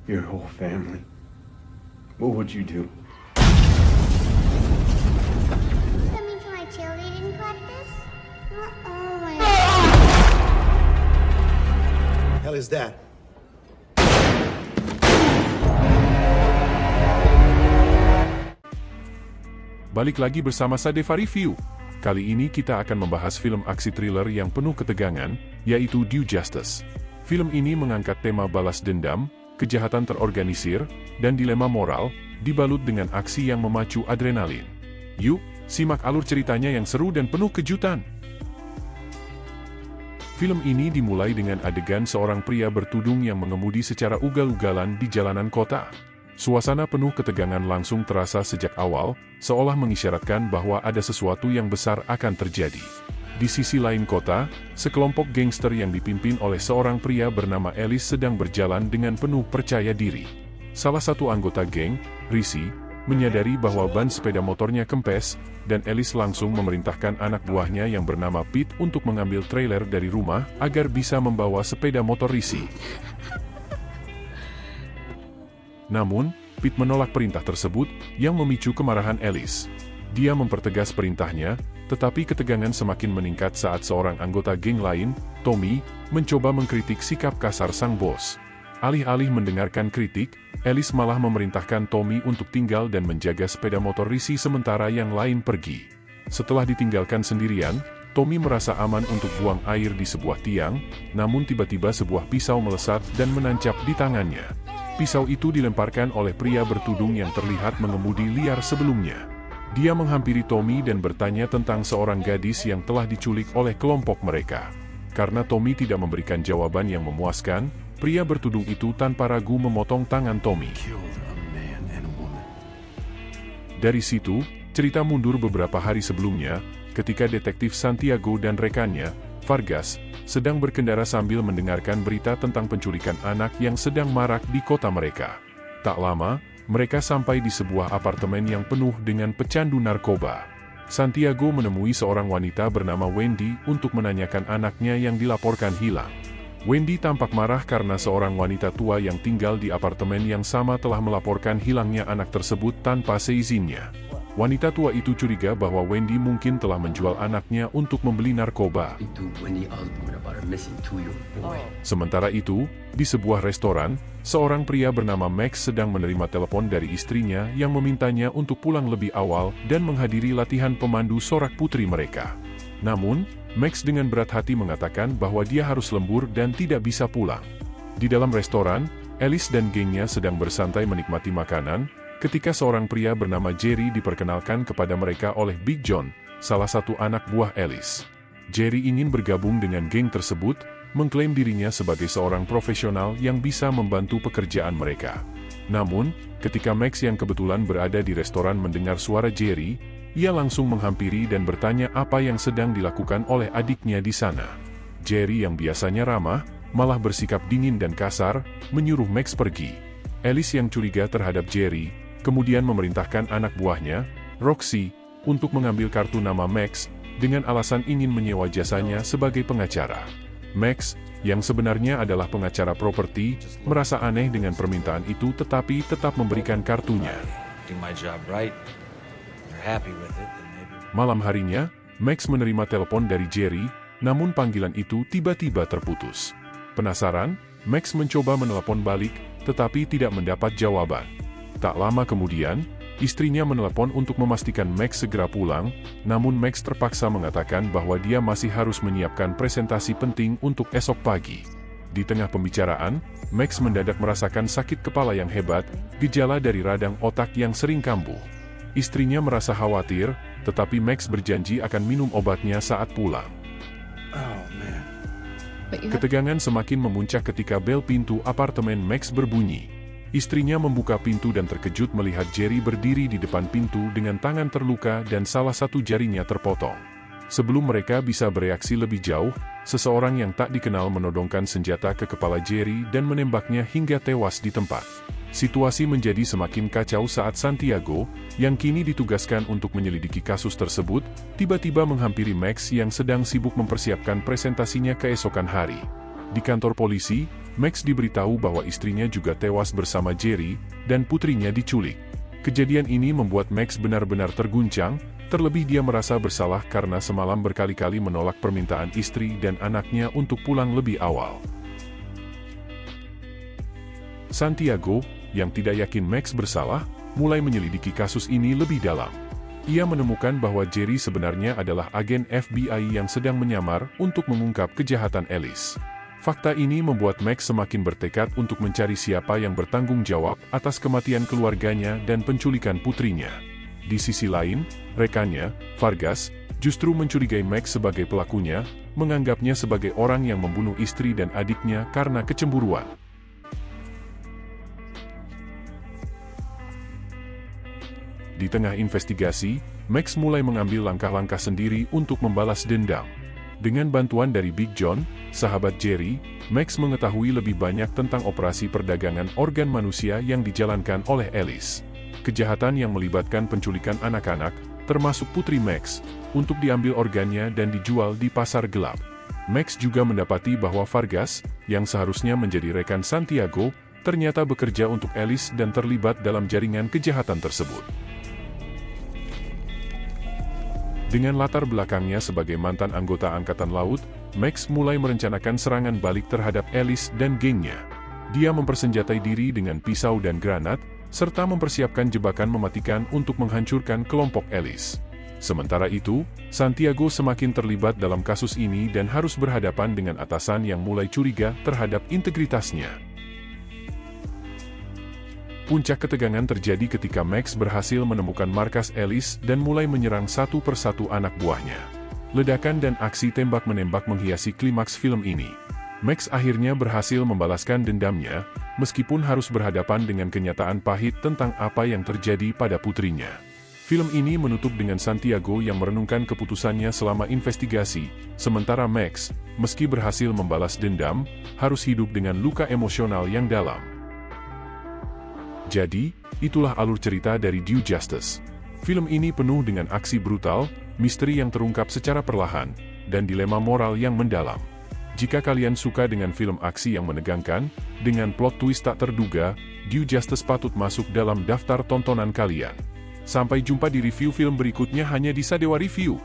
your whole family. What would you do? Send me to my cheerleading practice? Oh my Hell is that? Balik lagi bersama Sadeva Review. Kali ini kita akan membahas film aksi thriller yang penuh ketegangan, yaitu Due Justice. Film ini mengangkat tema balas dendam, kejahatan terorganisir, dan dilema moral, dibalut dengan aksi yang memacu adrenalin. Yuk, simak alur ceritanya yang seru dan penuh kejutan. Film ini dimulai dengan adegan seorang pria bertudung yang mengemudi secara ugal-ugalan di jalanan kota. Suasana penuh ketegangan langsung terasa sejak awal, seolah mengisyaratkan bahwa ada sesuatu yang besar akan terjadi. Di sisi lain kota, sekelompok gangster yang dipimpin oleh seorang pria bernama Ellis sedang berjalan dengan penuh percaya diri. Salah satu anggota geng, Rishi, menyadari bahwa ban sepeda motornya kempes, dan Ellis langsung memerintahkan anak buahnya yang bernama Pete untuk mengambil trailer dari rumah agar bisa membawa sepeda motor Rishi. Namun, Pete menolak perintah tersebut, yang memicu kemarahan Ellis. Dia mempertegas perintahnya, tetapi ketegangan semakin meningkat saat seorang anggota geng lain, Tommy, mencoba mengkritik sikap kasar sang bos. Alih-alih mendengarkan kritik, Ellis malah memerintahkan Tommy untuk tinggal dan menjaga sepeda motor Rishi sementara yang lain pergi. Setelah ditinggalkan sendirian, Tommy merasa aman untuk buang air di sebuah tiang, namun tiba-tiba sebuah pisau melesat dan menancap di tangannya. Pisau itu dilemparkan oleh pria bertudung yang terlihat mengemudi liar sebelumnya. Dia menghampiri Tommy dan bertanya tentang seorang gadis yang telah diculik oleh kelompok mereka. Karena Tommy tidak memberikan jawaban yang memuaskan, pria bertudung itu tanpa ragu memotong tangan Tommy. Dari situ, cerita mundur beberapa hari sebelumnya, ketika detektif Santiago dan rekannya, Vargas, sedang berkendara sambil mendengarkan berita tentang penculikan anak yang sedang marak di kota mereka. Tak lama, mereka sampai di sebuah apartemen yang penuh dengan pecandu narkoba. Santiago menemui seorang wanita bernama Wendy untuk menanyakan anaknya yang dilaporkan hilang. Wendy tampak marah karena seorang wanita tua yang tinggal di apartemen yang sama telah melaporkan hilangnya anak tersebut tanpa seizinnya. Wanita tua itu curiga bahwa Wendy mungkin telah menjual anaknya untuk membeli narkoba. Sementara itu, di sebuah restoran, seorang pria bernama Max sedang menerima telepon dari istrinya yang memintanya untuk pulang lebih awal dan menghadiri latihan pemandu sorak putri mereka. Namun, Max dengan berat hati mengatakan bahwa dia harus lembur dan tidak bisa pulang. Di dalam restoran, Ellis dan gengnya sedang bersantai menikmati makanan, ketika seorang pria bernama Jerry diperkenalkan kepada mereka oleh Big John, salah satu anak buah Ellis. Jerry ingin bergabung dengan geng tersebut, mengklaim dirinya sebagai seorang profesional yang bisa membantu pekerjaan mereka. Namun, ketika Max yang kebetulan berada di restoran mendengar suara Jerry, ia langsung menghampiri dan bertanya apa yang sedang dilakukan oleh adiknya di sana. Jerry yang biasanya ramah, malah bersikap dingin dan kasar, menyuruh Max pergi. Ellis yang curiga terhadap Jerry, kemudian memerintahkan anak buahnya, Roxy, untuk mengambil kartu nama Max, dengan alasan ingin menyewa jasanya sebagai pengacara. Max, yang sebenarnya adalah pengacara properti, merasa aneh dengan permintaan itu tetapi tetap memberikan kartunya. Malam harinya, Max menerima telepon dari Jerry, namun panggilan itu tiba-tiba terputus. Penasaran, Max mencoba menelepon balik, tetapi tidak mendapat jawaban. Tak lama kemudian, istrinya menelepon untuk memastikan Max segera pulang, namun Max terpaksa mengatakan bahwa dia masih harus menyiapkan presentasi penting untuk esok pagi. Di tengah pembicaraan, Max mendadak merasakan sakit kepala yang hebat, gejala dari radang otak yang sering kambuh. Istrinya merasa khawatir, tetapi Max berjanji akan minum obatnya saat pulang. Ketegangan semakin memuncak ketika bel pintu apartemen Max berbunyi. Istrinya membuka pintu dan terkejut melihat Jerry berdiri di depan pintu dengan tangan terluka dan salah satu jarinya terpotong. Sebelum mereka bisa bereaksi lebih jauh, seseorang yang tak dikenal menodongkan senjata ke kepala Jerry dan menembaknya hingga tewas di tempat. Situasi menjadi semakin kacau saat Santiago, yang kini ditugaskan untuk menyelidiki kasus tersebut, tiba-tiba menghampiri Max yang sedang sibuk mempersiapkan presentasinya keesokan hari. Di kantor polisi, Max diberitahu bahwa istrinya juga tewas bersama Jerry, dan putrinya diculik. Kejadian ini membuat Max benar-benar terguncang, terlebih dia merasa bersalah karena semalam berkali-kali menolak permintaan istri dan anaknya untuk pulang lebih awal. Santiago, yang tidak yakin Max bersalah, mulai menyelidiki kasus ini lebih dalam. Ia menemukan bahwa Jerry sebenarnya adalah agen FBI yang sedang menyamar untuk mengungkap kejahatan Alice. Fakta ini membuat Max semakin bertekad untuk mencari siapa yang bertanggung jawab atas kematian keluarganya dan penculikan putrinya. Di sisi lain, rekannya, Vargas, justru mencurigai Max sebagai pelakunya, menganggapnya sebagai orang yang membunuh istri dan adiknya karena kecemburuan. Di tengah investigasi, Max mulai mengambil langkah-langkah sendiri untuk membalas dendam. Dengan bantuan dari Big John, sahabat Jerry, Max mengetahui lebih banyak tentang operasi perdagangan organ manusia yang dijalankan oleh Alice. Kejahatan yang melibatkan penculikan anak-anak, termasuk putri Max, untuk diambil organnya dan dijual di pasar gelap. Max juga mendapati bahwa Vargas, yang seharusnya menjadi rekan Santiago, ternyata bekerja untuk Alice dan terlibat dalam jaringan kejahatan tersebut. Dengan latar belakangnya sebagai mantan anggota Angkatan Laut, Max mulai merencanakan serangan balik terhadap Alice dan gengnya. Dia mempersenjatai diri dengan pisau dan granat, serta mempersiapkan jebakan mematikan untuk menghancurkan kelompok Alice. Sementara itu, Santiago semakin terlibat dalam kasus ini dan harus berhadapan dengan atasan yang mulai curiga terhadap integritasnya. Puncak ketegangan terjadi ketika Max berhasil menemukan markas Alice dan mulai menyerang satu persatu anak buahnya. Ledakan dan aksi tembak-menembak menghiasi klimaks film ini. Max akhirnya berhasil membalaskan dendamnya, meskipun harus berhadapan dengan kenyataan pahit tentang apa yang terjadi pada putrinya. Film ini menutup dengan Santiago yang merenungkan keputusannya selama investigasi, sementara Max, meski berhasil membalas dendam, harus hidup dengan luka emosional yang dalam. Jadi, itulah alur cerita dari Due Justice. Film ini penuh dengan aksi brutal, misteri yang terungkap secara perlahan, dan dilema moral yang mendalam. Jika kalian suka dengan film aksi yang menegangkan, dengan plot twist tak terduga, Due Justice patut masuk dalam daftar tontonan kalian. Sampai jumpa di review film berikutnya hanya di Sadewa Review.